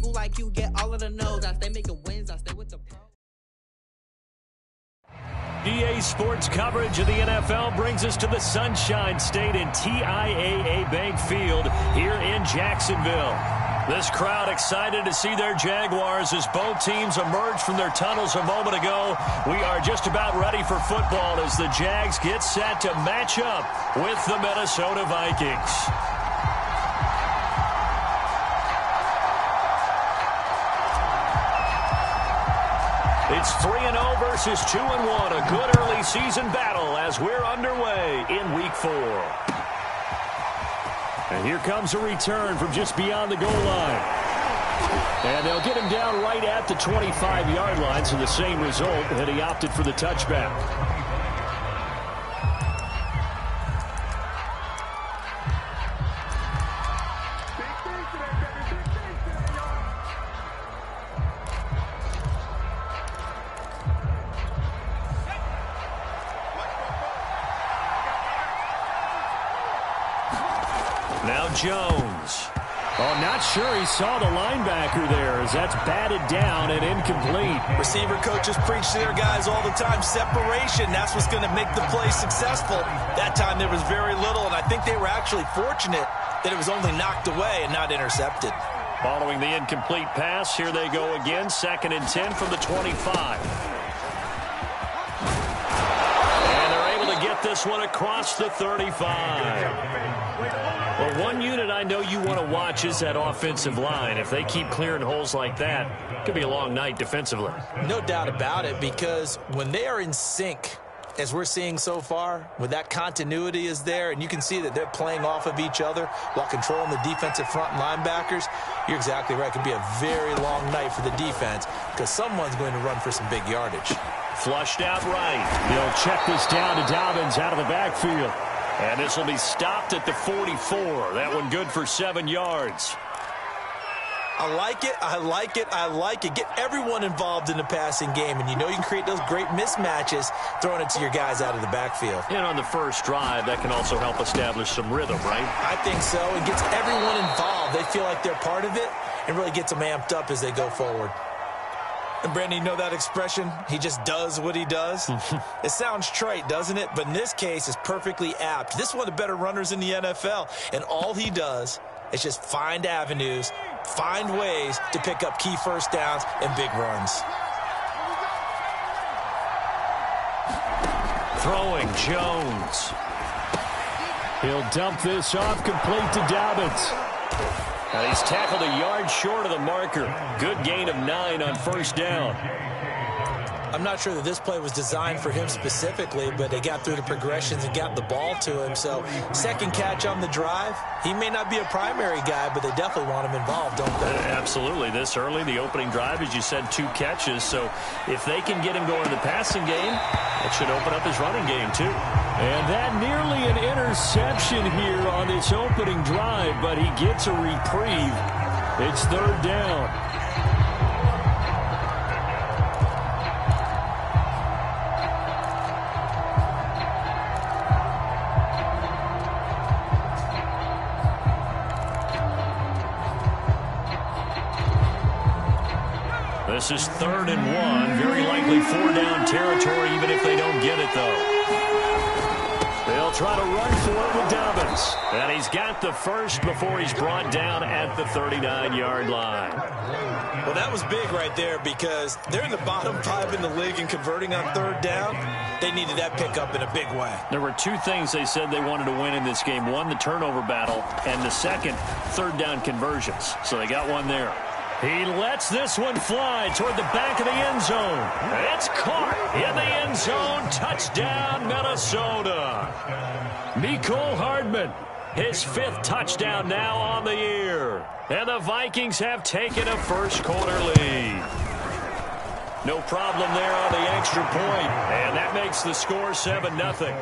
People like you get all of the no's. I stay making wins. I stay with the pros. EA Sports coverage of the NFL brings us to the Sunshine State and TIAA Bank Field here in Jacksonville. This crowd excited to see their Jaguars as both teams emerge from their tunnels a moment ago. We are just about ready for football as the Jags get set to match up with the Minnesota Vikings. It's 3-0 versus 2-1, a good early season battle as we're underway in Week 4. And here comes a return from just beyond the goal line. And they'll get him down right at the 25-yard line, so the same result, and he opted for the touchback. Now Jones. Oh, not sure he saw the linebacker there as that's batted down and incomplete. Receiver coaches preach to their guys all the time. Separation, that's what's going to make the play successful. That time there was very little, and I think they were actually fortunate that it was only knocked away and not intercepted. Following the incomplete pass, here they go again. 2nd and 10 from the 25. And they're able to get this one across the 35. Well, one unit I know you want to watch is that offensive line. If they keep clearing holes like that, it could be a long night defensively. No doubt about it, because when they are in sync, as we're seeing so far, when that continuity is there, and you can see that they're playing off of each other while controlling the defensive front linebackers, you're exactly right. It could be a very long night for the defense because someone's going to run for some big yardage. Flushed out right. They'll check this down to Dobbins out of the backfield. And this will be stopped at the 44. That one good for 7 yards. I like it, I like it, I like it. Get everyone involved in the passing game, and you know you can create those great mismatches throwing it to your guys out of the backfield. And on the first drive, that can also help establish some rhythm, right? I think so. It gets everyone involved. They feel like they're part of it and really gets them amped up as they go forward. And, Brandon, you know that expression? He just does what he does? It sounds trite, doesn't it? But in this case, it's perfectly apt. This is one of the better runners in the NFL, and all he does is just find avenues, find ways to pick up key first downs and big runs. Throwing Jones. He'll dump this off complete to Dobbins. And he's tackled a yard short of the marker. Good gain of 9 on first down. I'm not sure that this play was designed for him specifically, but they got through the progressions and got the ball to him. So second catch on the drive. He may not be a primary guy, but they definitely want him involved, don't they? Absolutely. This early, the opening drive, as you said, 2 catches. So if they can get him going in the passing game, it should open up his running game too. And that nearly an interception here on this opening drive, but he gets a reprieve. It's 3rd down. This is 3rd and 1. Very likely 4-down territory, even if they don't get it, though. They'll try to run for it with Dobbins. And he's got the first before he's brought down at the 39-yard line. Well, that was big right there because they're in the bottom 5 in the league in converting on 3rd down. They needed that pickup in a big way. There were 2 things they said they wanted to win in this game. One, the turnover battle, and the second, 3rd down conversions. So they got one there. He lets this one fly toward the back of the end zone. It's caught in the end zone. Touchdown, Minnesota. Mecole Hardman, his 5th touchdown now on the year. And the Vikings have taken a first-quarter lead. No problem there on the extra point. And that makes the score 7-0.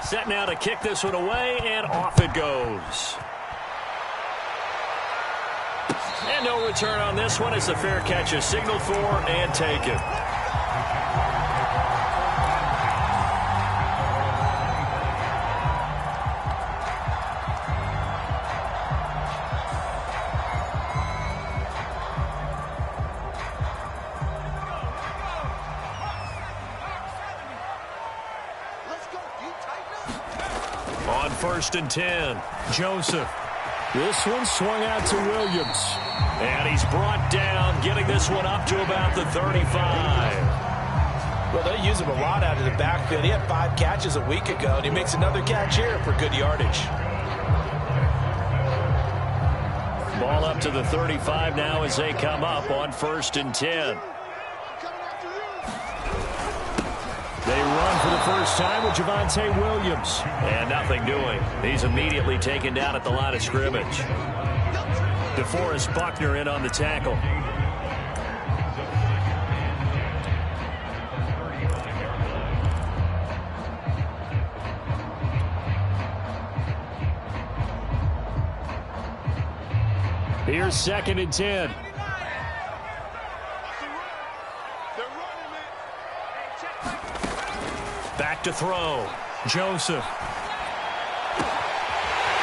Set now to kick this one away, and off it goes. And no return on this one as the fair catch is signaled for and taken. first and 10. Joseph. This one swung out to Williams. And he's brought down, getting this one up to about the 35. Well, they use him a lot out of the backfield. He had 5 catches a week ago, and he makes another catch here for good yardage. Ball up to the 35 now as they come up on first and 10. They run for the first time with Javonte Williams. And nothing doing. He's immediately taken down at the line of scrimmage. DeForest Buckner in on the tackle. Here's second and 10. Back to throw. Joseph.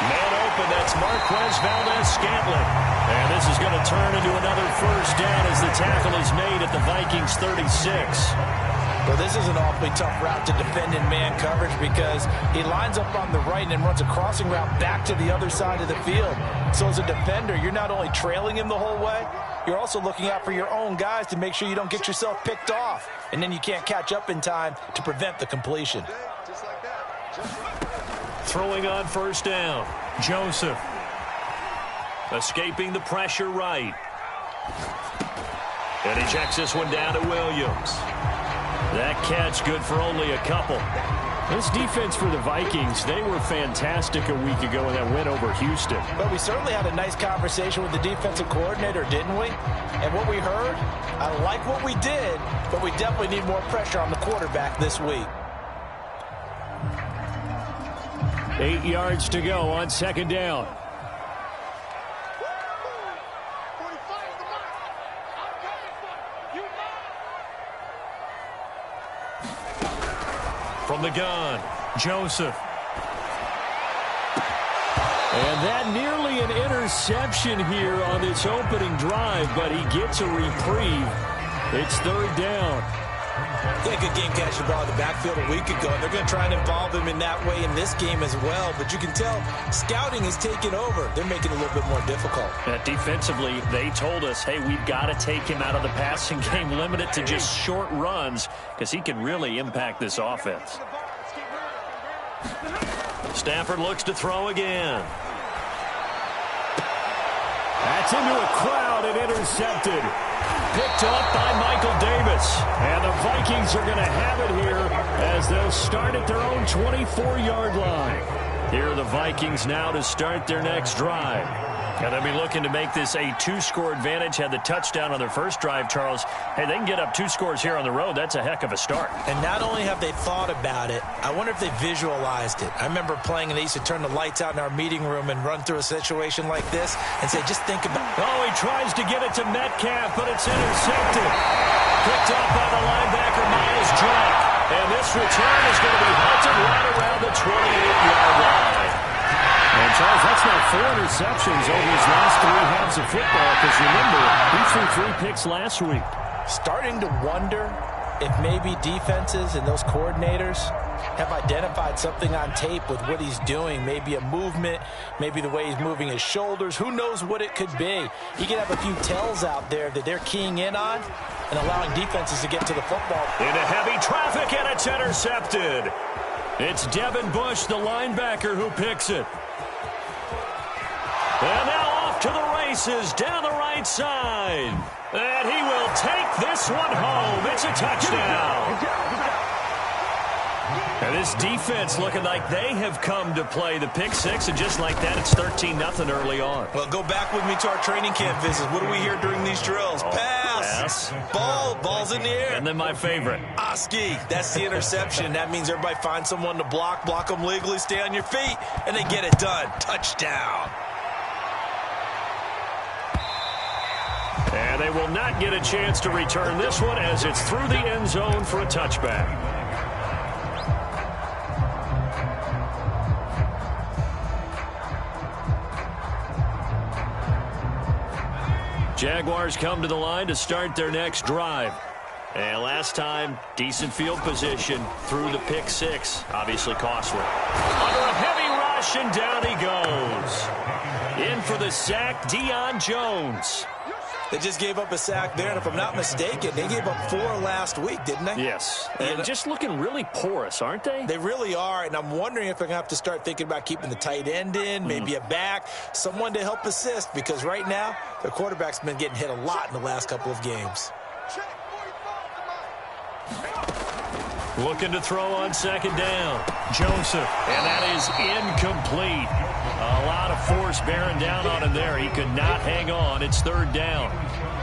Man open, that's Marquez Valdez-Scantling. And this is going to turn into another first down as the tackle is made at the Vikings 36. Well, this is an awfully tough route to defend in man coverage because he lines up on the right and then runs a crossing route back to the other side of the field. So as a defender, you're not only trailing him the whole way, you're also looking out for your own guys to make sure you don't get yourself picked off. And then you can't catch up in time to prevent the completion. Throwing on first down. Joseph. Escaping the pressure right. And he checks this one down to Williams. That catch good for only a couple. This defense for the Vikings, they were fantastic a week ago in that win over Houston. But we certainly had a nice conversation with the defensive coordinator, didn't we? And what we heard, I like what we did, but we definitely need more pressure on the quarterback this week. 8 yards to go on second down. From the gun, Joseph. And that nearly an interception here on this opening drive, but he gets a reprieve. It's third down. Yeah, good game catching the ball in the backfield a week ago, and they're going to try and involve him in that way in this game as well. But you can tell scouting is taking over. They're making it a little bit more difficult. Defensively, they told us, hey, we've got to take him out of the passing game, limit it to just short runs, because he can really impact this offense. Stafford looks to throw again. That's into a crowd and intercepted. Picked up by Michael Davis. And the Vikings are going to have it here as they'll start at their own 24-yard line. Here are the Vikings now to start their next drive. And they'll be looking to make this a 2-score advantage. Had the touchdown on their first drive, Charles. Hey, they can get up 2 scores here on the road. That's a heck of a start. And not only have they thought about it, I wonder if they visualized it. I remember playing and they used to turn the lights out in our meeting room and run through a situation like this and say, just think about it. Oh, he tries to get it to Metcalf, but it's intercepted. Picked up by the linebacker, Miles Jack. And this return is going to be halted right around the 28-yard line. And, Charles, that's now 4 interceptions over his last 3 halves of football because, remember, he threw 3 picks last week. Starting to wonder if maybe defenses and those coordinators have identified something on tape with what he's doing. Maybe a movement, maybe the way he's moving his shoulders. Who knows what it could be? He could have a few tells out there that they're keying in on and allowing defenses to get to the football. Into heavy traffic, and it's intercepted. It's Devin Bush, the linebacker, who picks it. And now off to the races down the right side. And he will take this one home. It's a touchdown. And this defense looking like they have come to play the pick six, and just like that, it's 13-0 early on. Well, go back with me to our training camp visits. What do we hear during these drills? Pass. Ball's in the air. And then my favorite. Oski. That's the interception. That means everybody finds someone to block them legally, stay on your feet, and they get it done. Touchdown. And they will not get a chance to return this one as it's through the end zone for a touchback. Jaguars come to the line to start their next drive. And last time, decent field position through the pick six. Obviously costly. Under a heavy rush. compulsion, down he goes. In for the sack, Deion Jones. They just gave up a sack there, and if I'm not mistaken, they gave up 4 last week, didn't they? Yes. And just looking really porous, aren't they? They really are, and I'm wondering if they're going to have to start thinking about keeping the tight end in, maybe a back, someone to help assist, because right now, their quarterback's been getting hit a lot in the last couple of games. Looking to throw on second down. Joseph. And that is incomplete. A lot of force bearing down on him there. He could not hang on. It's third down.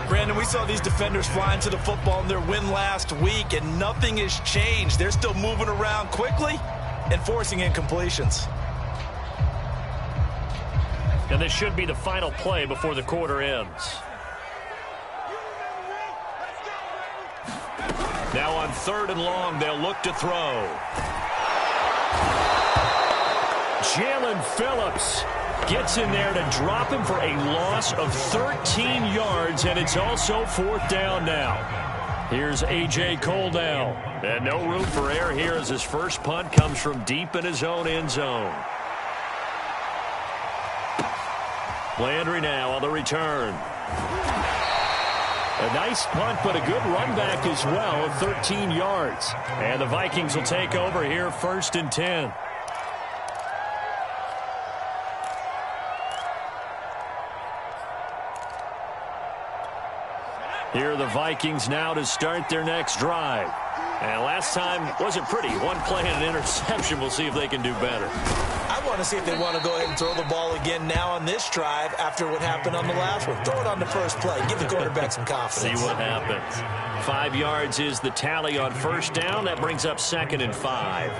Brandon, we saw these defenders flying to the football in their win last week, and nothing has changed. They're still moving around quickly and forcing incompletions. And this should be the final play before the quarter ends. Now on 3rd and long, they'll look to throw. Jalen Phillips gets in there to drop him for a loss of 13 yards, and it's also 4th down now. Here's A.J. Coldell. And no room for error here as his first punt comes from deep in his own end zone. Landry now on the return. A nice punt, but a good run back as well of 13 yards. And the Vikings will take over here 1st and 10. Here are the Vikings now to start their next drive. And last time wasn't pretty. One play and an interception. We'll see if they can do better. I want to see if they want to go ahead and throw the ball again now on this drive after what happened on the last one. Throw it on the first play. Give the quarterback some confidence. See what happens. 5 yards is the tally on 1st down. That brings up 2nd and 5.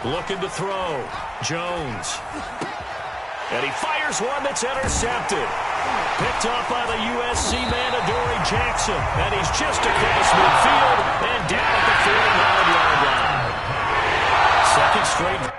Looking to throw. Jones. And he fires one that's intercepted. Picked up by the USC man, Adoree Jackson. And he's just across midfield and down at the 49-yard line. 2nd straight.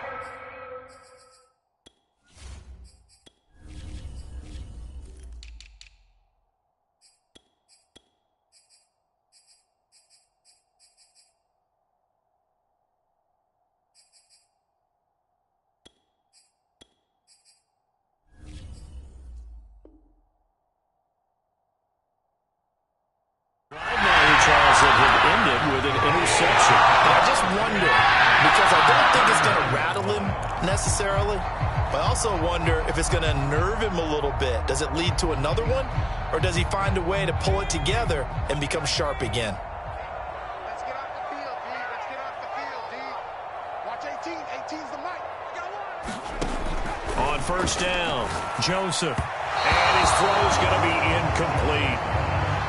Necessarily, but I also wonder if it's going to nerve him a little bit. Does it lead to another one, or does he find a way to pull it together and become sharp again? Let's get off the field, D. Let's get off the field, D. Watch 18. 18's the mic. On 1st down, Joseph. And his throw's going to be incomplete.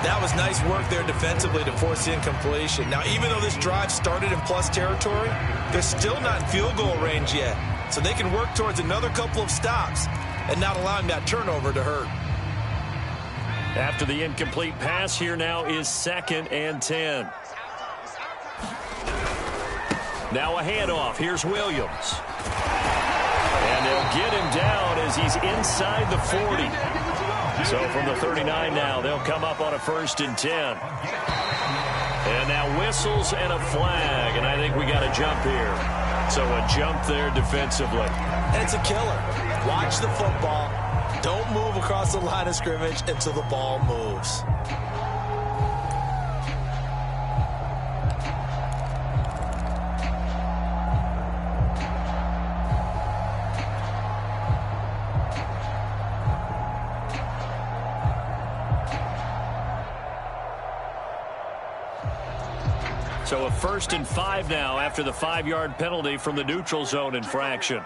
That was nice work there defensively to force the incompletion. Now, even though this drive started in plus territory, they're still not in field goal range yet. So they can work towards another couple of stops and not allowing that turnover to hurt. After the incomplete pass, here now is 2nd and 10. Now a handoff. Here's Williams. And they'll get him down as he's inside the 40. So from the 39 now, they'll come up on a 1st and 10. And now whistles and a flag, and I think we got a jump here. So a jump there defensively. And it's a killer. Watch the football. Don't move across the line of scrimmage until the ball moves. So a 1st and 5 now after the 5-yard penalty from the neutral zone infraction.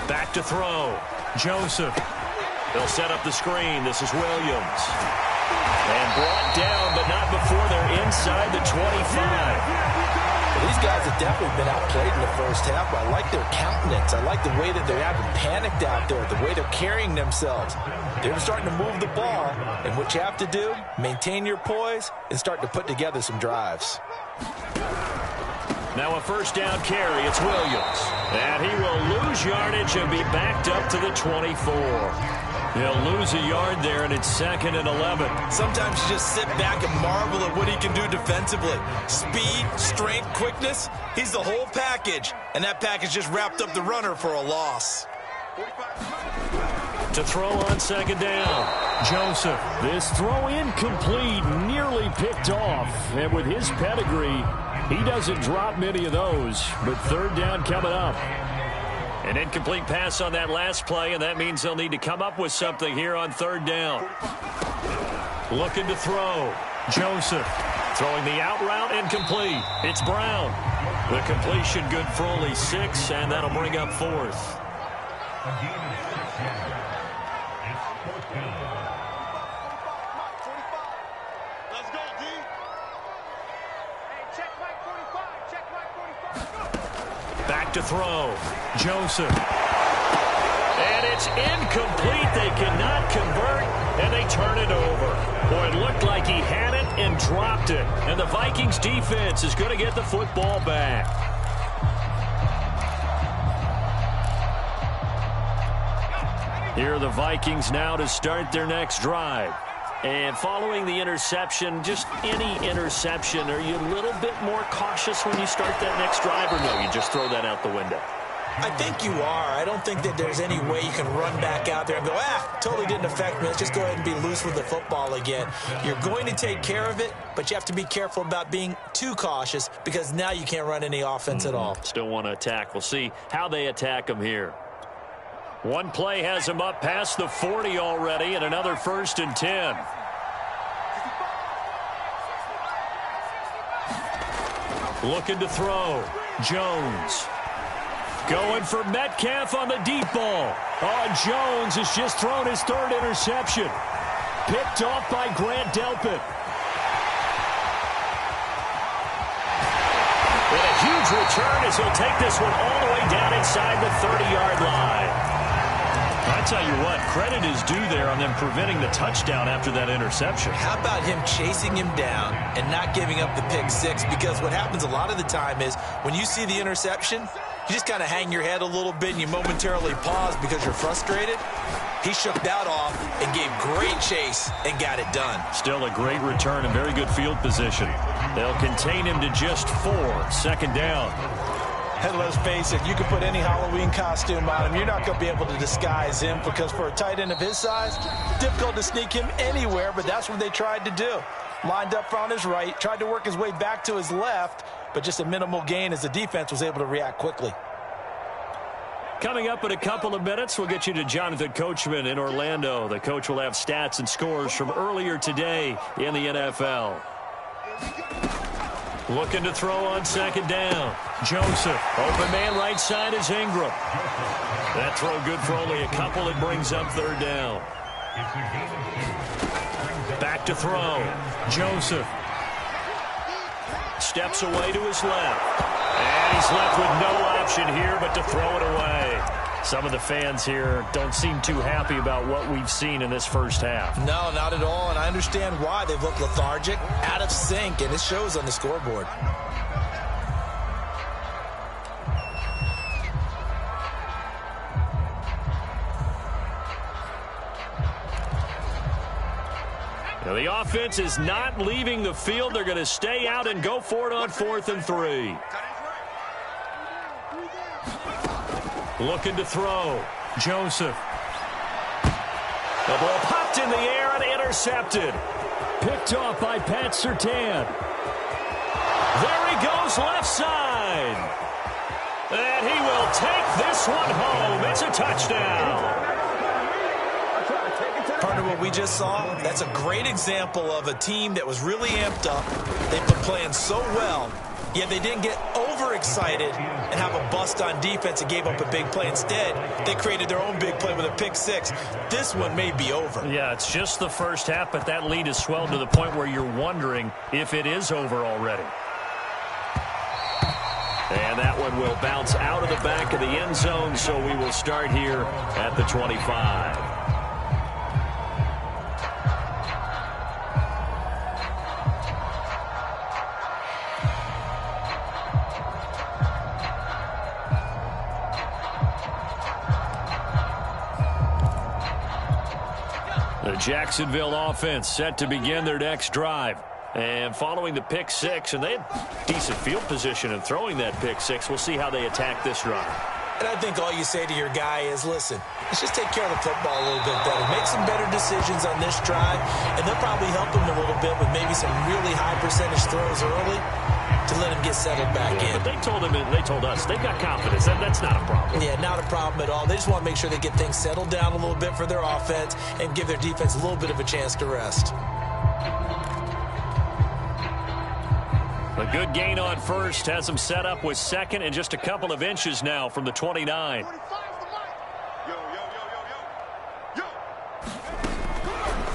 Back to throw. Joseph. They'll set up the screen. This is Williams. And brought down, but not before they're inside the 25. These guys have definitely been outplayed in the first half, but I like their countenance. I like the way that they're having panicked out there, the way they're carrying themselves. They're starting to move the ball, and what you have to do, maintain your poise and start to put together some drives. Now a 1st down carry. It's Williams. And he will lose yardage and be backed up to the 24. He'll lose a yard there, and it's 2nd and 11. Sometimes you just sit back and marvel at what he can do defensively. Speed, strength, quickness, he's the whole package. And that package just wrapped up the runner for a loss. To throw on 2nd down. Joseph. This throw incomplete, nearly picked off. And with his pedigree, he doesn't drop many of those. But 3rd down coming up. An incomplete pass on that last play, and that means they'll need to come up with something here on 3rd down. Looking to throw. Joseph throwing the out route, incomplete. It's Brown. The completion good for only 6, and that'll bring up 4th. Let's go, D. Hey, check Mike 45. Check Mike 45. Back to throw. Joseph. And it's incomplete. They cannot convert, and they turn it over. Boy, it looked like he had it and dropped it. And the Vikings defense is going to get the football back. Here are the Vikings now to start their next drive. And following the interception, just any interception, are you a little bit more cautious when you start that next drive, or no, you just throw that out the window? I think you are. I don't think that there's any way you can run back out there and go, totally didn't affect me. Let's just go ahead and be loose with the football again. You're going to take care of it, but you have to be careful about being too cautious because now you can't run any offense at all. Still want to attack. We'll see how they attack them here. One play has him up past the 40 already, and another 1st and 10. Looking to throw. Jones. Going for Metcalf on the deep ball. Jones has just thrown his 3rd interception. Picked off by Grant Delpit. And a huge return as he'll take this one all the way down inside the 30-yard line. I tell you what, credit is due there on them preventing the touchdown after that interception. How about him chasing him down and not giving up the pick 6? Because what happens a lot of the time is when you see the interception, you just kind of hang your head a little bit and you momentarily pause because you're frustrated. He shook that off and gave great chase and got it done. Still a great return and very good field position. They'll contain him to just 4. 2nd down. And let's face it, you can put any Halloween costume on him. You're not going to be able to disguise him because for a tight end of his size, difficult to sneak him anywhere, but that's what they tried to do. Lined up on his right, tried to work his way back to his left, but just a minimal gain as the defense was able to react quickly. Coming up in a couple of minutes, we'll get you to Jonathan Coachman in Orlando. The coach will have stats and scores from earlier today in the NFL. Looking to throw on 2nd down. Joseph. Open man right side is Ingram. That throw good for only a couple. It brings up 3rd down. Back to throw. Joseph. Steps away to his left. And he's left with no option here but to throw it away. Some of the fans here don't seem too happy about what we've seen in this first half. No, not at all, and I understand why. They've looked lethargic, out of sync, and it shows on the scoreboard. Now, the offense is not leaving the field. They're going to stay out and go for it on 4th and 3. Looking to throw. Joseph. The ball popped in the air and intercepted. Picked off by Pat Surtain. There he goes left side. And he will take this one home. It's a touchdown. Partner, what we just saw, that's a great example of a team that was really amped up. They've been playing so well, yet they didn't get overexcited and have a bust on defense and gave up a big play. Instead, they created their own big play with a pick 6. This one may be over. Yeah, it's just the first half, but that lead has swelled to the point where you're wondering if it is over already. And that one will bounce out of the back of the end zone, so we will start here at the 25. The Jacksonville offense set to begin their next drive. And following the pick six, and they had decent field position in throwing that pick six. We'll see how they attack this drive. And I think all you say to your guy is, listen, let's just take care of the football a little bit better. Make some better decisions on this drive, and they'll probably help him a little bit with maybe some really high percentage throws early to let him get settled back in. But they told us they've got confidence. That's not a problem. Yeah, not a problem at all. They just want to make sure they get things settled down a little bit for their offense and give their defense a little bit of a chance to rest. A good gain on first has them set up with second and just a couple of inches now from the 29.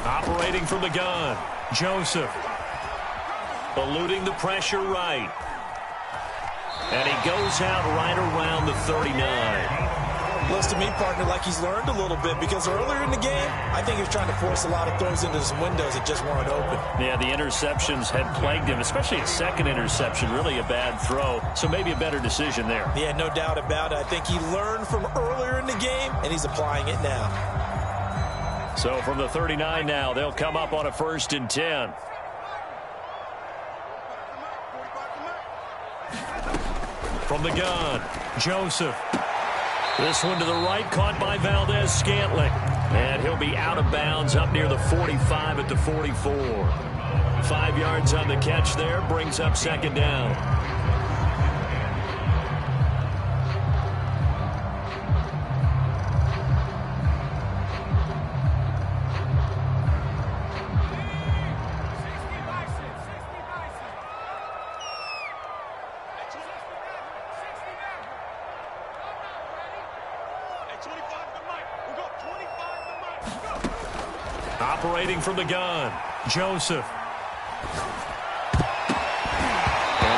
Operating from the gun, Joseph. Eluding the pressure right. And he goes out right around the 39. Looks to me, partner, like he's learned a little bit because earlier in the game, I think he was trying to force a lot of throws into some windows that just weren't open. Yeah, the interceptions had plagued him, especially a second interception, really a bad throw. So maybe a better decision there. Yeah, no doubt about it. I think he learned from earlier in the game, and he's applying it now. So from the 39 now, they'll come up on a 1st and 10. From the gun, Joseph. This one to the right, caught by Valdez-Scantling. And he'll be out of bounds up near the 45 at the 44. 5 yards on the catch there, brings up 2nd down. Operating from the gun, Joseph. And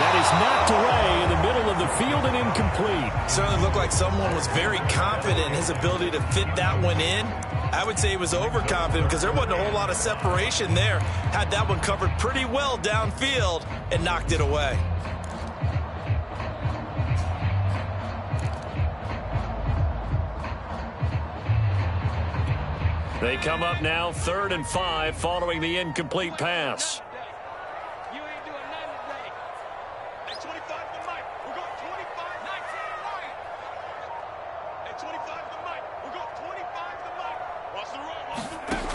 that is knocked away in the middle of the field and incomplete. Certainly looked like someone was very confident in his ability to fit that one in. I would say he was overconfident because there wasn't a whole lot of separation there. Had that one covered pretty well downfield and knocked it away. They come up now 3rd and 5 following the incomplete pass. You ain't doing nothing today. At 25 to Mike. We're going 25. 19 right. At 25 to Mike. We're going 25 to Mike. Watch the roll. Watch the back.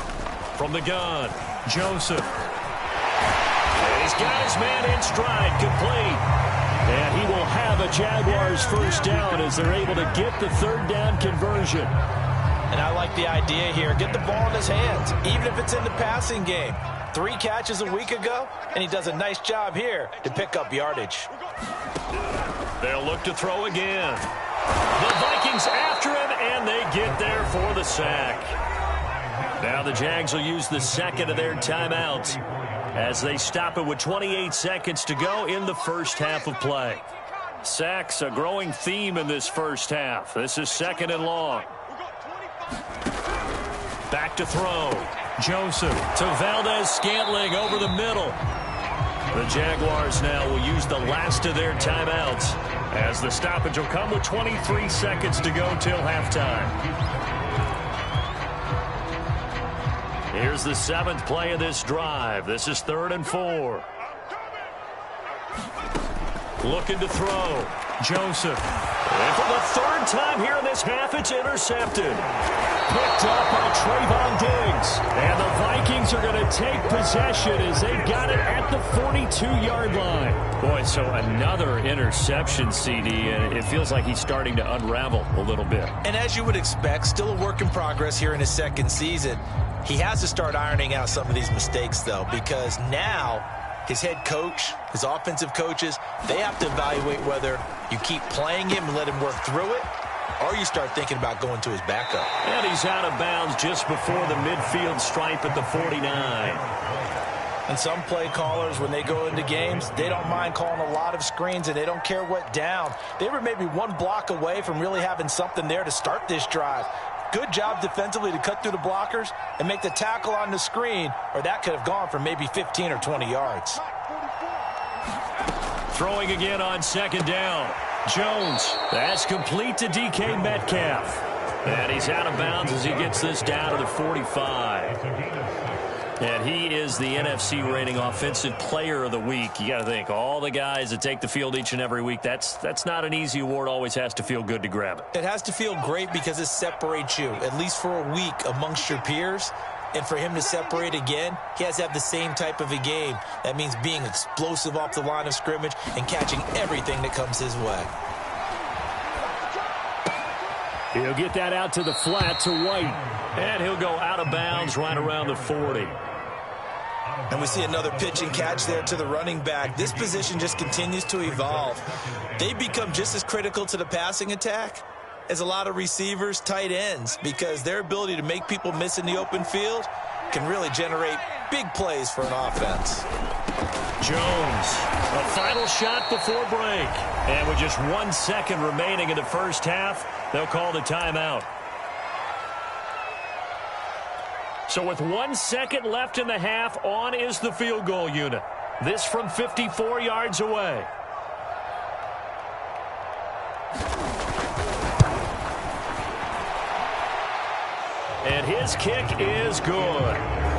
From the gun, Joseph. And he's got his man in stride, complete. And he will have a Jaguars 1st down as they're able to get the 3rd down conversion. And I like the idea here. Get the ball in his hands, even if it's in the passing game. 3 catches a week ago, and he does a nice job here to pick up yardage. They'll look to throw again. The Vikings after him, and they get there for the sack. Now the Jags will use the 2nd of their timeouts as they stop it with 28 seconds to go in the 1st half of play. Sacks a growing theme in this 1st half. This is 2nd and long. Back to throw. Joseph to Valdez-Scantling over the middle. The Jaguars now will use the last of their timeouts as the stoppage will come with 23 seconds to go till halftime. Here's the 7th play of this drive. This is 3rd and 4. Looking to throw. Joseph. And for the 3rd time here in this half, it's intercepted. Picked up by Trayvon Diggs. And the Vikings are going to take possession as they've got it at the 42-yard line. Boy, so another interception, CD, and it feels like he's starting to unravel a little bit. And as you would expect, still a work in progress here in his 2nd season. He has to start ironing out some of these mistakes, though, because now his head coach, his offensive coaches, they have to evaluate whether you keep playing him and let him work through it, or you start thinking about going to his backup. And he's out of bounds just before the midfield stripe at the 49. And some play callers, when they go into games, they don't mind calling a lot of screens, and they don't care what down. They were maybe 1 block away from really having something there to start this drive. Good job defensively to cut through the blockers and make the tackle on the screen, or that could have gone for maybe 15 or 20 yards. Throwing again on 2nd down. Jones. That's complete to DK Metcalf. And he's out of bounds as he gets this down to the 45. And he is the NFC reigning offensive player of the week. You got to think, all the guys that take the field each and every week, that's not an easy award. Always has to feel good to grab it. It has to feel great because it separates you, at least for a week, amongst your peers. And for him to separate again, he has to have the same type of a game. That means being explosive off the line of scrimmage and catching everything that comes his way. He'll get that out to the flat to White. And he'll go out of bounds right around the 40. And we see another pitch and catch there to the running back. This position just continues to evolve. They become just as critical to the passing attack as a lot of receivers, tight ends, because their ability to make people miss in the open field can really generate big plays for an offense. Jones, a final shot before break. And with just 1 second remaining in the first half, they'll call the timeout. So with 1 second left in the half, on is the field goal unit. This from 54 yards away. And his kick is good.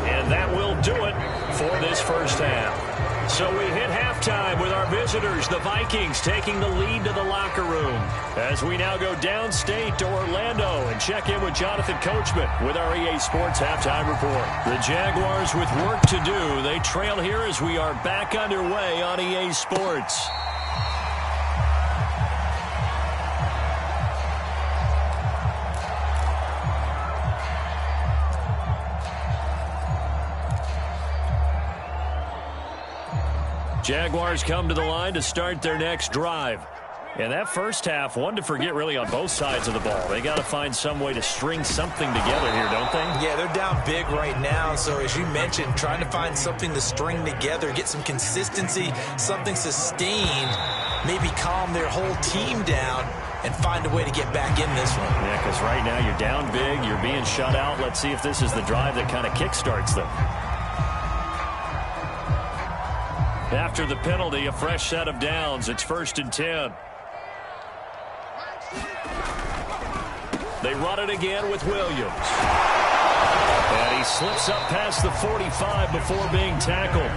And that will do it for this first half. So we hit halftime with our visitors, the Vikings, taking the lead to the locker room. As we now go downstate to Orlando and check in with Jonathan Coachman with our EA Sports Halftime Report. The Jaguars with work to do. They trail here as we are back underway on EA Sports. Jaguars come to the line to start their next drive. And that first half, one to forget really on both sides of the ball. They got to find some way to string something together here, don't they? Yeah, they're down big right now. So as you mentioned, trying to find something to string together, get some consistency, something sustained, maybe calm their whole team down and find a way to get back in this one. Yeah, because right now you're down big, you're being shut out. Let's see if this is the drive that kind of kickstarts them. After the penalty, a fresh set of downs. It's 1st and 10. They run it again with Williams. And he slips up past the 45 before being tackled.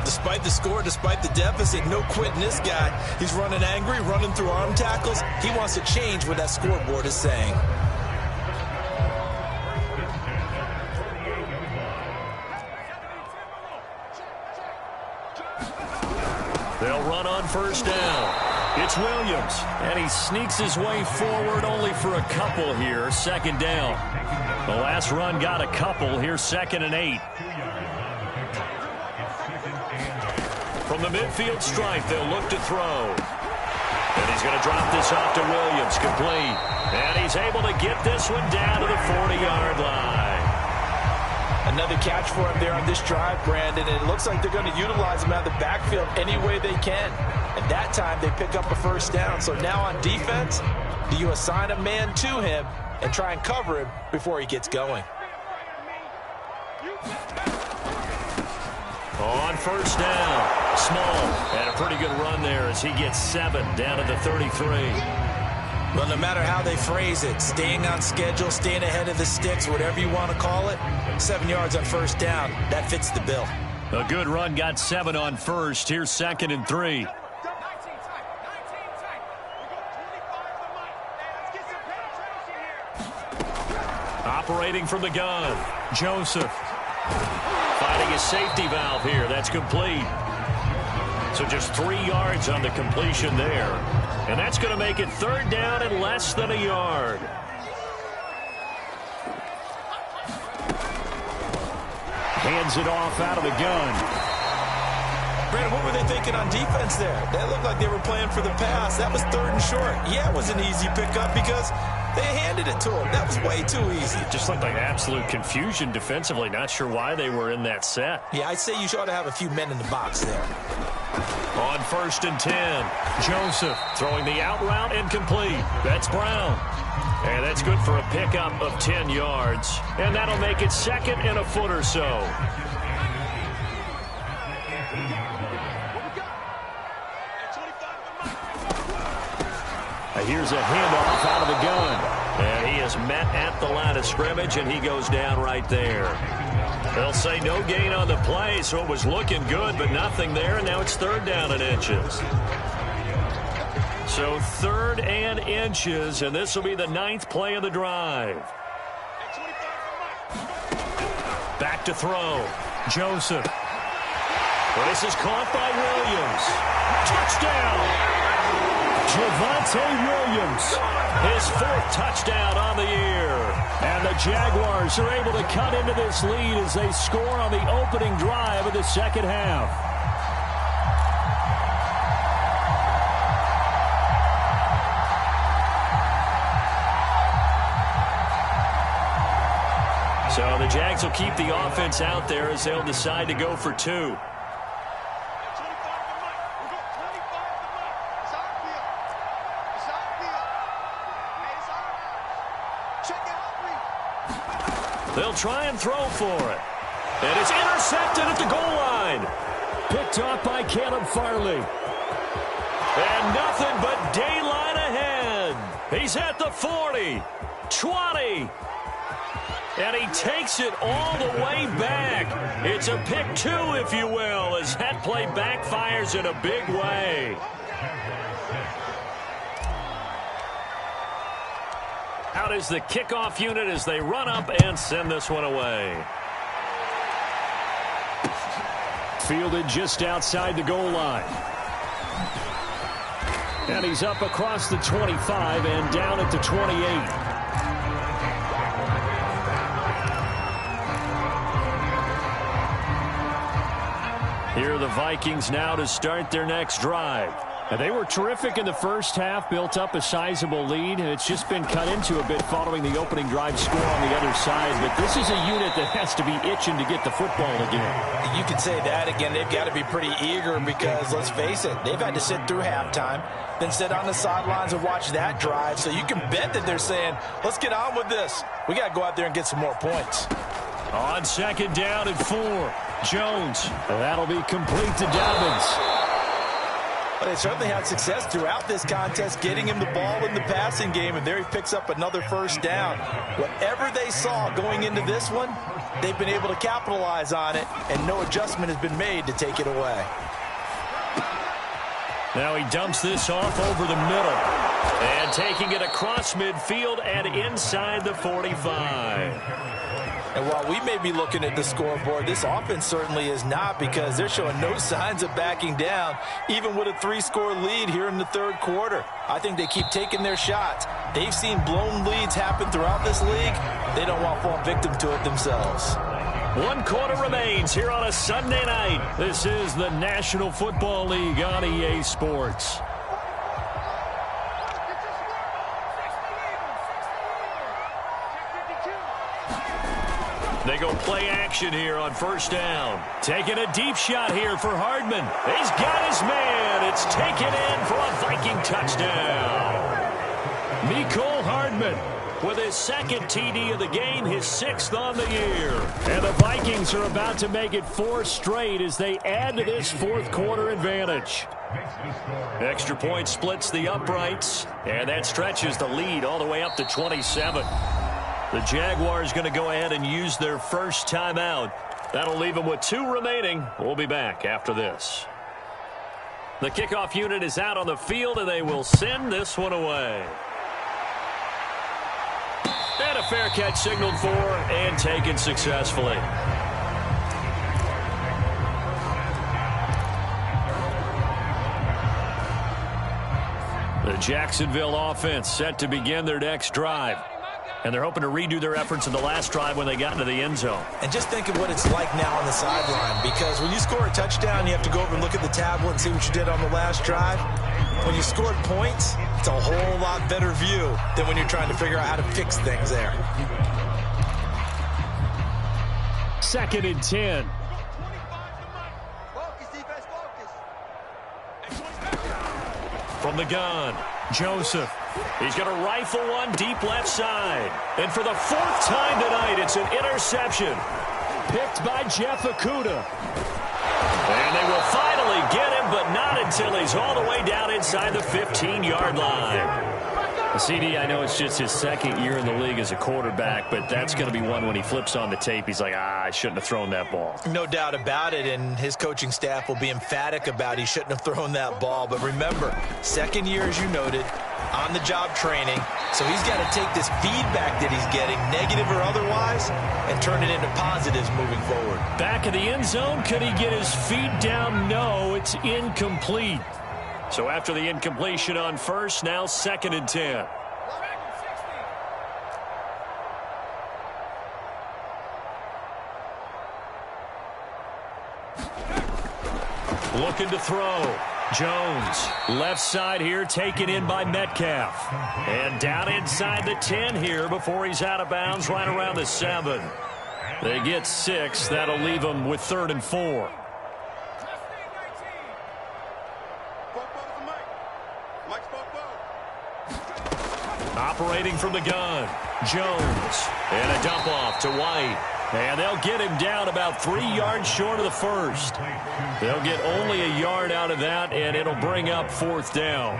Despite the score, despite the deficit, no quitting this guy. He's running angry, running through arm tackles. He wants to change what that scoreboard is saying. They'll run on first down. It's Williams, and he sneaks his way forward only for a couple here. 2nd down. The last run got a couple. Here's 2nd and 8. From the midfield stripe, they'll look to throw. And he's going to drop this off to Williams, complete. And he's able to get this one down to the 40-yard line. Another catch for him there on this drive, Brandon, and it looks like they're going to utilize him out of the backfield any way they can. And that time they pick up a first down. So now on defense, do you assign a man to him and try and cover him before he gets going? On first down, Small, and a pretty good run there as he gets 7 down at the 33. Well, no matter how they phrase it, staying on schedule, staying ahead of the sticks, whatever you want to call it, 7 yards on first down, that fits the bill. A good run, got 7 on first. Here's 2nd and 3. Operating from the gun, Joseph. Finding a safety valve here. That's complete. So just 3 yards on the completion there. And that's going to make it 3rd down and less than a yard. Hands it off out of the gun. Brandon, what were they thinking on defense there? That looked like they were playing for the pass. That was 3rd and short. Yeah, it was an easy pickup because they handed it to him. That was way too easy. Just looked like absolute confusion defensively. Not sure why they were in that set. Yeah, I'd say you ought to have a few men in the box there. On 1st and 10, Joseph throwing the out route incomplete. That's Brown. And that's good for a pickup of 10 yards. And that'll make it 2nd and a foot or so. Here's a handoff out of the gun. And ball's met at the line of scrimmage, and he goes down right there. They'll say no gain on the play, so it was looking good, but nothing there, and now it's 3rd down and inches. So 3rd and inches, and this will be the 9th play of the drive. Back to throw. Joseph. This is caught by Williams. Touchdown! Javonte Williams. His 4th touchdown on the year. And the Jaguars are able to cut into this lead as they score on the opening drive of the second half. So the Jags will keep the offense out there as they'll decide to go for 2. They'll try and throw for it. And it's intercepted at the goal line. Picked off by Caleb Farley. And nothing but daylight ahead. He's at the 40, 20. And he takes it all the way back. It's a pick 2, if you will, as that play backfires in a big way. Out is the kickoff unit as they run up and send this one away. Fielded just outside the goal line. And he's up across the 25 and down at the 28. Here are the Vikings now to start their next drive. And they were terrific in the first half, built up a sizable lead, and it's just been cut into a bit following the opening drive score on the other side. But this is a unit that has to be itching to get the football again. You could say that again. They've got to be pretty eager because, let's face it, they've had to sit through halftime, then sit on the sidelines and watch that drive. So you can bet that they're saying, let's get on with this. We got to go out there and get some more points. On 2nd down and 4, Jones. That'll be complete to Dobbins. But they certainly had success throughout this contest, getting him the ball in the passing game, and there he picks up another 1st down. Whatever they saw going into this one, they've been able to capitalize on it, and no adjustment has been made to take it away. Now he dumps this off over the middle, and taking it across midfield and inside the 45. And while we may be looking at the scoreboard, this offense certainly is not, because they're showing no signs of backing down, even with a 3-score lead here in the 3rd quarter. I think they keep taking their shots. They've seen blown leads happen throughout this league. They don't want to fall victim to it themselves. 1 quarter remains here on a Sunday night. This is the National Football League on EA Sports. They go play action here on 1st down. Taking a deep shot here for Hardman. He's got his man. It's taken in for a Viking touchdown. Mecole Hardman with his 2nd TD of the game, his 6th on the year. And the Vikings are about to make it 4 straight as they add to this 4th quarter advantage. Extra point splits the uprights, and that stretches the lead all the way up to 27. The Jaguars going to go ahead and use their first timeout. That'll leave them with 2 remaining. We'll be back after this. The kickoff unit is out on the field, and they will send this one away. And a fair catch signaled for and taken successfully. The Jacksonville offense set to begin their next drive. And they're hoping to redo their efforts in the last drive when they got into the end zone. And just think of what it's like now on the sideline, because when you score a touchdown, you have to go over and look at the tablet and see what you did on the last drive. When you scored points, it's a whole lot better view than when you're trying to figure out how to fix things there. 2nd and 10. From the gun, Joseph. He's going to rifle one deep left side. And for the 4th time tonight, it's an interception. Picked by Jeff Okudah. And they will finally get him, but not until he's all the way down inside the 15-yard line. CD, I know it's just his second year in the league as a quarterback, but that's going to be one when he flips on the tape. He's like, I shouldn't have thrown that ball. No doubt about it, and his coaching staff will be emphatic about he shouldn't have thrown that ball. But remember, second year, as you noted, on-the-job training. So he's got to take this feedback that he's getting, negative or otherwise, and turn it into positives moving forward. Back of the end zone, could he get his feet down? No, it's incomplete. So after the incompletion on first, now 2nd and 10. Looking to throw. Jones, left side here, taken in by Metcalf. And down inside the 10 here before he's out of bounds, right around the 7. They get 6. That'll leave them with 3rd and 4. Operating from the gun, Jones. And a dump off to White. And they'll get him down about 3 yards short of the first. They'll get only a yard out of that, and it'll bring up 4th down.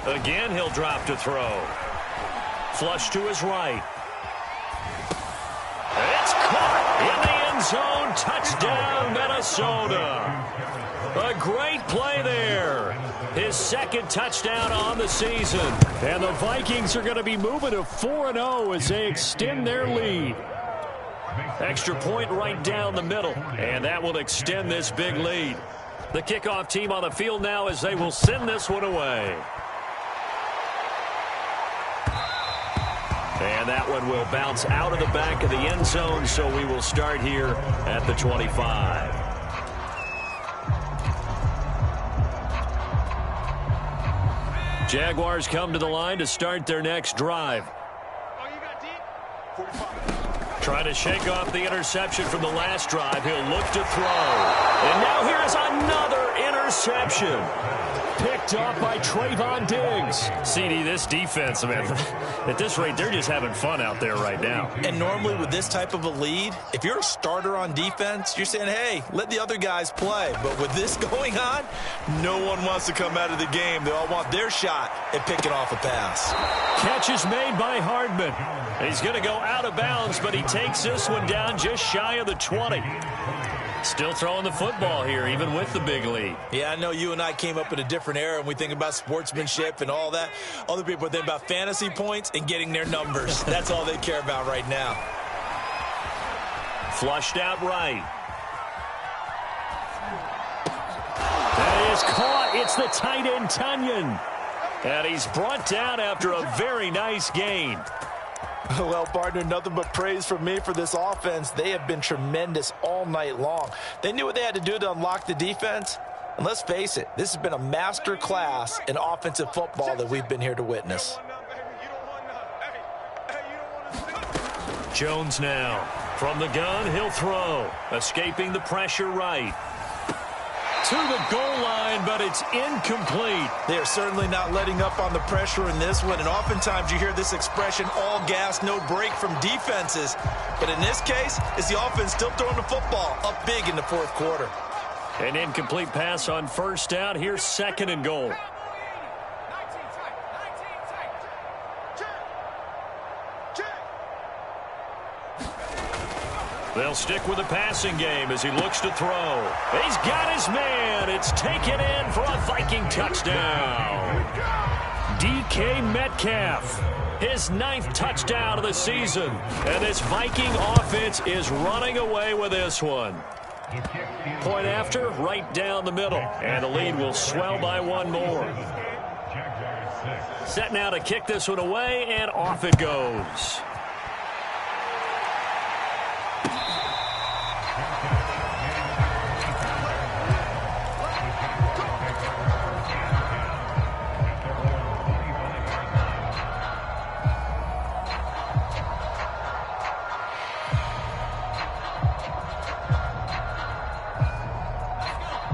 Again, he'll drop to throw. Flush to his right. It's caught in the end zone. Touchdown, Minnesota. A great play there. His 2nd touchdown on the season. And the Vikings are going to be moving to 4-0 as they extend their lead. Extra point right down the middle. And that will extend this big lead. The kickoff team on the field now as they will send this one away. And that one will bounce out of the back of the end zone, so we will start here at the 25. Jaguars come to the line to start their next drive. Trying to shake off the interception from the last drive. He'll look to throw. And now here's another interception. Picked off by Trayvon Diggs. CD, this defense, man, at this rate, they're just having fun out there right now. And normally with this type of a lead, if you're a starter on defense, you're saying, hey, let the other guys play. But with this going on, no one wants to come out of the game. They all want their shot at picking off a pass. Catch is made by Hardman. He's going to go out of bounds, but he takes this one down just shy of the 20. Still throwing the football here, even with the big lead. Yeah, I know you and I came up in a different era, and we think about sportsmanship and all that. Other people think about fantasy points and getting their numbers. That's all they care about right now. Flushed out right. That is caught. It's the tight end, Tunyon. And he's brought down after a very nice gain. Well, partner, nothing but praise from me for this offense. They have been tremendous all night long. They knew what they had to do to unlock the defense. And let's face it, this has been a master class in offensive football that we've been here to witness. Jones now. From the gun, he'll throw. Escaping the pressure right. To the goal line, but it's incomplete. They are certainly not letting up on the pressure in this one, and oftentimes you hear this expression, all gas, no break from defenses. But in this case, it's the offense still throwing the football up big in the 4th quarter. An incomplete pass on first down. Here's 2nd and goal. They'll stick with the passing game as he looks to throw. He's got his man. It's taken in for a Viking touchdown. DK Metcalf, his 9th touchdown of the season. And this Viking offense is running away with this one. Point after, right down the middle. And the lead will swell by 1 more. Set now to kick this one away, and off it goes.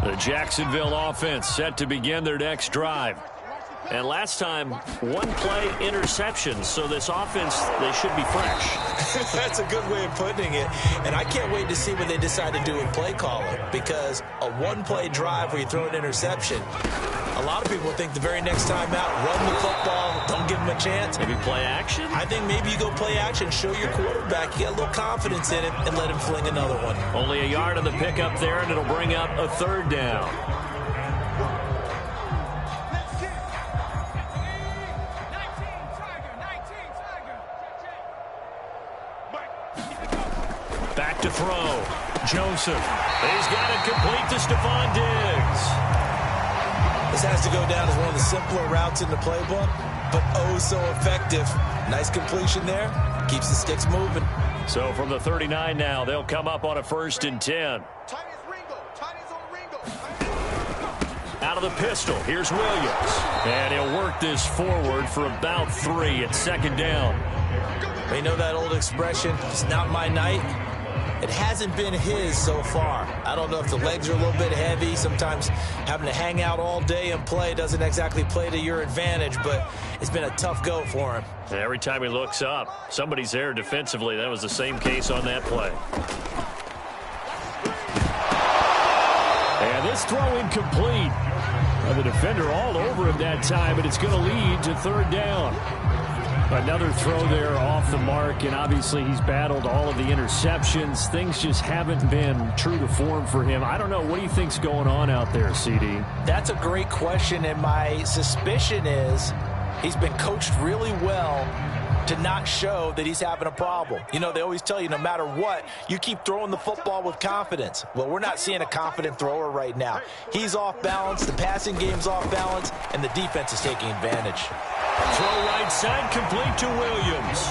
The Jacksonville offense set to begin their next drive. And last time, one play interception. So this offense, they should be fresh. That's a good way of putting it. And I can't wait to see what they decide to do with play calling, because a one-play drive where you throw an interception, a lot of people think the very next time out, run the football, don't give them a chance. Maybe play action? I think maybe you go play action, show your quarterback you got a little confidence in him, and let him fling another one. Only a yard on the pickup there, and it'll bring up a third down. Back to throw. Joseph. He's got it complete to Stephon Diggs. This has to go down as one of the simpler routes in the playbook, but oh so effective. Nice completion there. Keeps the sticks moving. So from the 39 now, they'll come up on a 1st and 10. Out of the pistol, here's Williams. And he'll work this forward for about 3 at 2nd down. They know that old expression, it's not my night. It hasn't been his so far. I don't know if the legs are a little bit heavy. Sometimes having to hang out all day and play doesn't exactly play to your advantage, but it's been a tough go for him. And every time he looks up, somebody's there defensively. That was the same case on that play. And this throw incomplete. The defender all over him that time, but it's going to lead to 3rd down. Another throw there off the mark, and obviously he's battled all of the interceptions. Things just haven't been true to form for him. I don't know. What do you think's going on out there, CD? That's a great question, and my suspicion is he's been coached really well to not show that he's having a problem. You know, they always tell you no matter what, you keep throwing the football with confidence. Well, we're not seeing a confident thrower right now. He's off balance, the passing game's off balance, and the defense is taking advantage. Throw right side, complete to Williams.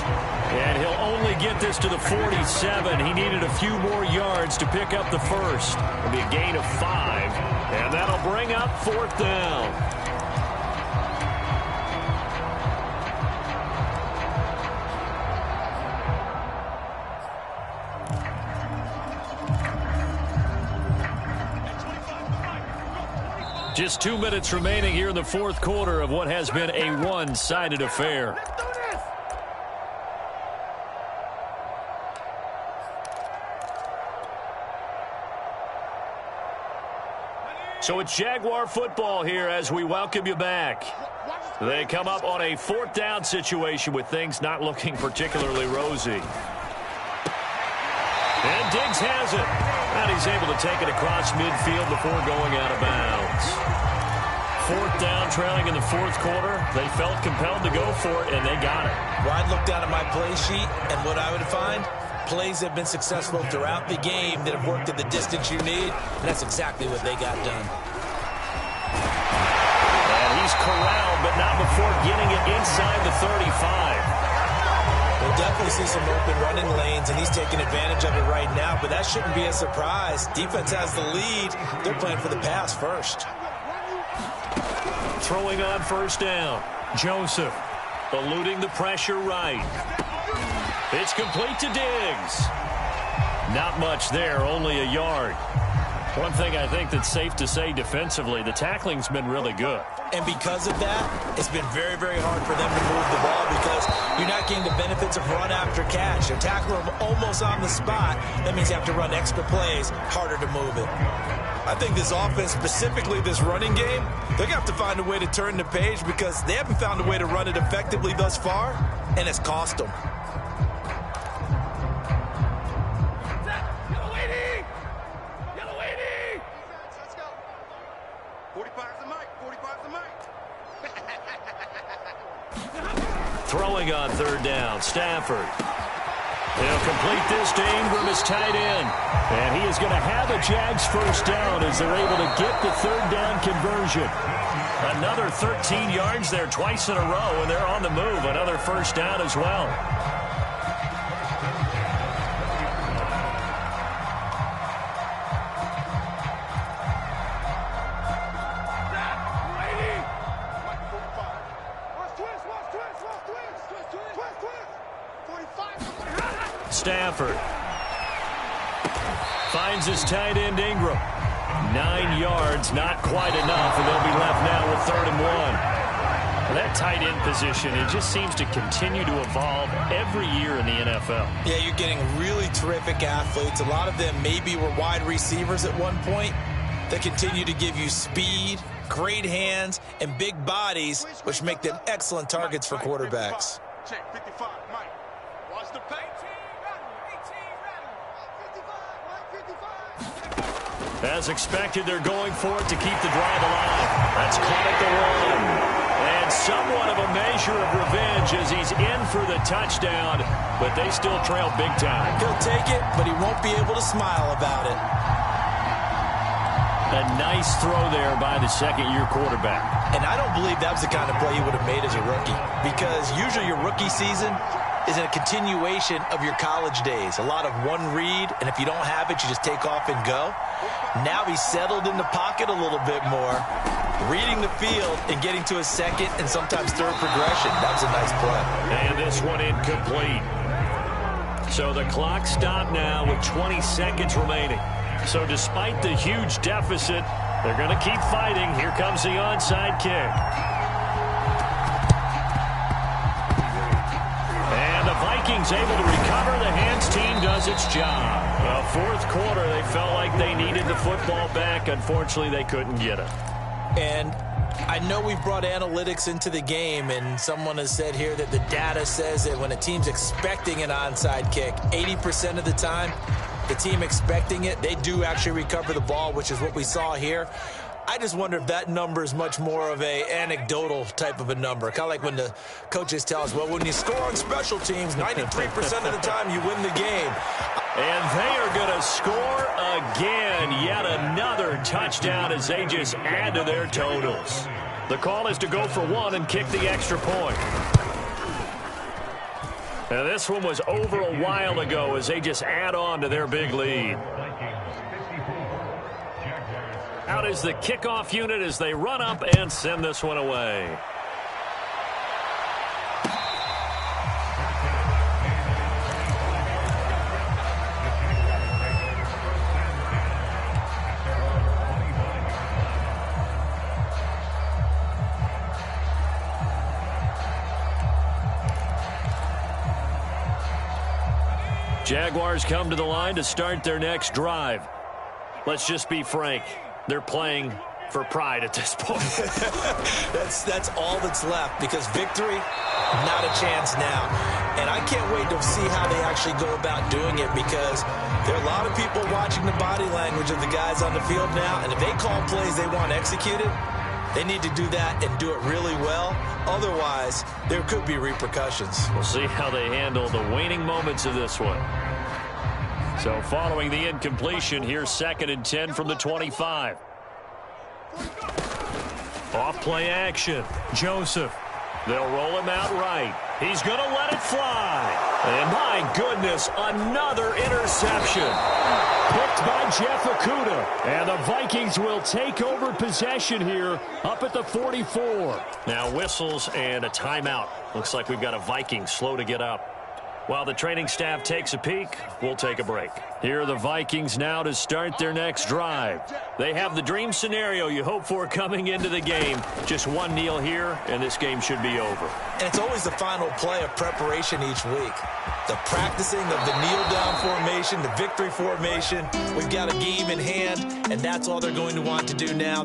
And he'll only get this to the 47. He needed a few more yards to pick up the first. It'll be a gain of 5, and that'll bring up 4th down. Just 2 minutes remaining here in the 4th quarter of what has been a one-sided affair. So it's Jaguar football here as we welcome you back. They come up on a 4th down situation with things not looking particularly rosy. And Diggs has it. And he's able to take it across midfield before going out of bounds. 4th down, trailing in the 4th quarter. They felt compelled to go for it, and they got it. Well, I'd look down at my play sheet, and what I would find, plays have been successful throughout the game that have worked at the distance you need, and that's exactly what they got done. And he's corralled, but not before getting it inside the 35. We'll definitely see some open running lanes, and he's taking advantage of it right now, but that shouldn't be a surprise. Defense has the lead. They're playing for the pass first. Throwing on 1st down. Joseph eluding the pressure right. It's complete to Diggs. Not much there, only a yard. One thing I think that's safe to say defensively, the tackling's been really good. And because of that, it's been very, very hard for them to move the ball because you're not getting the benefits of run after catch. You tackle them almost on the spot. That means you have to run extra plays, harder to move it. I think this offense, specifically this running game, they're going to have to find a way to turn the page because they haven't found a way to run it effectively thus far, and it's cost them. Throwing on 3rd down, Stafford. They'll complete this to Ingram as tight end. And he is going to have a Jags 1st down as they're able to get the 3rd down conversion. Another 13 yards there twice in a row, and they're on the move. Another 1st down as well. Stafford finds his tight end Ingram. 9 yards, not quite enough, and they'll be left now with 3rd and 1. That tight end position, it just seems to continue to evolve every year in the NFL. Yeah, you're getting really terrific athletes. A lot of them maybe were wide receivers at one point. They continue to give you speed, great hands, and big bodies, which make them excellent targets for quarterbacks. Check 55, Mike. Watch the paint. As expected, they're going for it to keep the drive alive. That's caught at the one. And somewhat of a measure of revenge as he's in for the touchdown, but they still trail big time. He'll take it, but he won't be able to smile about it. A nice throw there by the second-year quarterback. And I don't believe that was the kind of play he would have made as a rookie, because usually your rookie season is a continuation of your college days. A lot of one read, and if you don't have it, you just take off and go. Now he's settled in the pocket a little bit more, reading the field and getting to a second and sometimes third progression. That was a nice play. And this one incomplete. So the clock stopped now with 20 seconds remaining. So despite the huge deficit, they're going to keep fighting. Here comes the onside kick. And the Vikings able to recover. The hands team does its job. Well, fourth quarter, they felt like they needed the football back. Unfortunately, they couldn't get it. And I know we've brought analytics into the game, and someone has said here that the data says that when a team's expecting an onside kick, 80% of the time, the team expecting it, they do actually recover the ball, which is what we saw here. I just wonder if that number is much more of a anecdotal type of a number. Kind of like when the coaches tell us, well, when you score on special teams, 93% of the time you win the game. And they are going to score again. Yet another touchdown as they just add to their totals. The call is to go for one and kick the extra point. Now, this one was over a while ago as they just add on to their big lead. Out is the kickoff unit as they run up and send this one away. Jaguars come to the line to start their next drive. Let's just be frank. They're playing for pride at this point. That's all that's left, because victory, not a chance now. And I can't wait to see how they actually go about doing it, because there are a lot of people watching the body language of the guys on the field now, and if they call plays they want executed, they need to do that and do it really well. Otherwise, there could be repercussions. We'll see how they handle the waning moments of this one. So following the incompletion, here's 2nd and 10 from the 25. Off play action. Joseph. They'll roll him out right. He's going to let it fly. And my goodness, another interception. Picked by Jeff Okudah. And the Vikings will take over possession here up at the 44. Now whistles and a timeout. Looks like we've got a Viking slow to get up. While the training staff takes a peek, we'll take a break. Here are the Vikings now to start their next drive. They have the dream scenario you hope for coming into the game. Just one kneel here, and this game should be over. And it's always the final play of preparation each week. The practicing of the kneel-down formation, the victory formation. We've got a game in hand, and that's all they're going to want to do now.